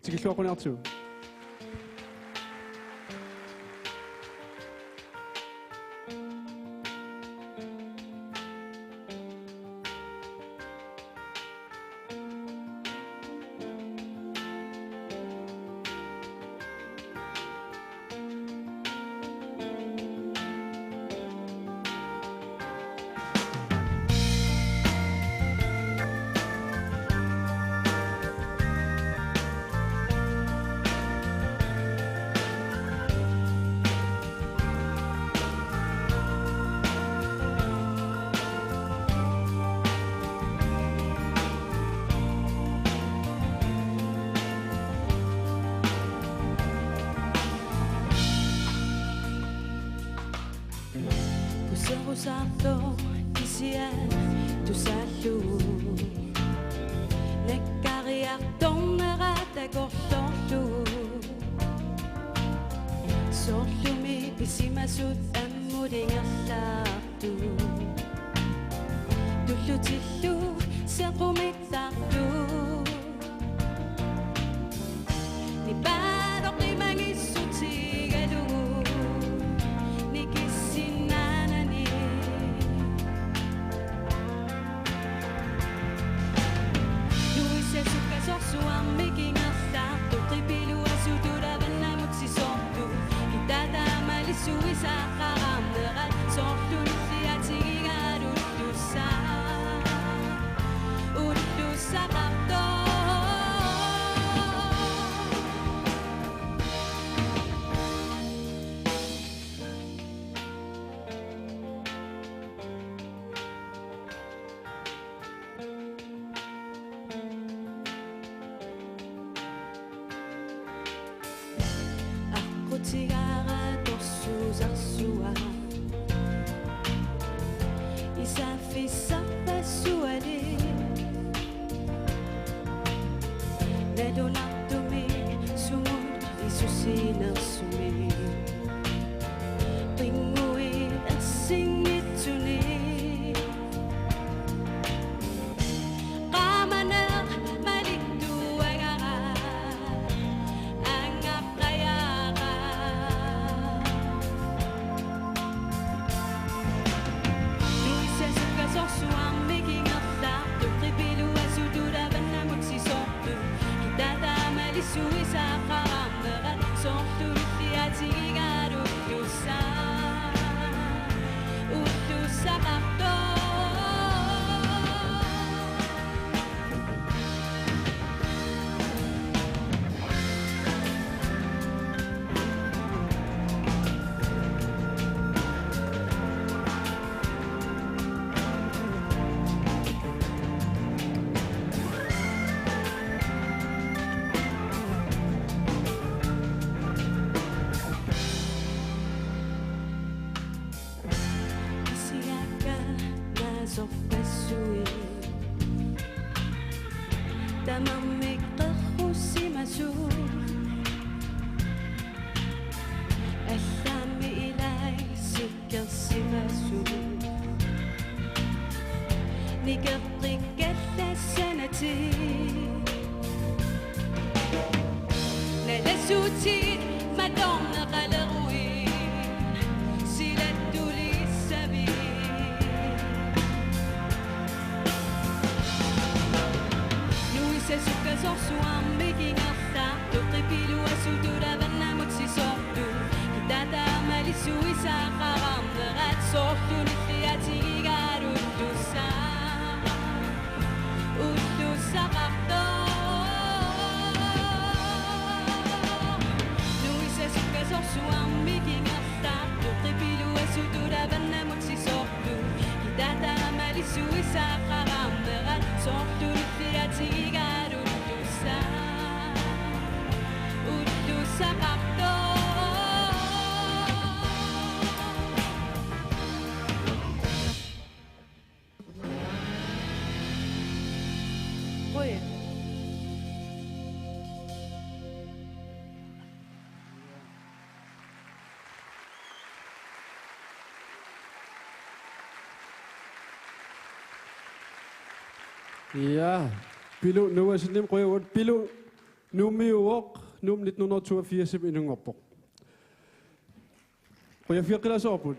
Tikilluaqunartu. Usarto kisia tusallu nekkariartornerata kortorlu sorlumi pisimasut ammudingerlaartu tullutillu sequmittarlu niparoqimangissutigalu nikissinnaanani luisesukkasorsuarmikingerlaartu qipiluasutulavannamutsisortu kitataamalissuisaaqqaraarnerat sorlunilliatigigaarullussa ullussaqarto Tigara torsuzarsua isafisapasuali nedonartumi sumut isusinersumi pinguin assingitsuni qamaner maliktuagara sorsuarmikingerlaartu qipiluasutulavannamutsisortu kitataamalissuisaaqqaraarnerat sorlulliatigigaarullussa ullussaqarto soppasui tamammiqqerrussimasu аллаами илай сиккерсимасу никертиккаллассанати наласути маторнеқалеруи силаттулиссами sorsuarmikingerlaartu qipiluasutulavannamutsisortu kitataamalissuisaaqqaraarnerat sorlunilliatigigaarullussa ullussaqarto sorsuarmikingerlaartu qipiluasutulavannamutsisortu kitataamalissuisaaqqaraarnerat sorlunilliatigigaarullussa ullussaqarto Oye. Ja, pilu nu er sådan nem røv. Pilu Numiuok, num 1982 minung opo. Kuya Phil Kilasoput.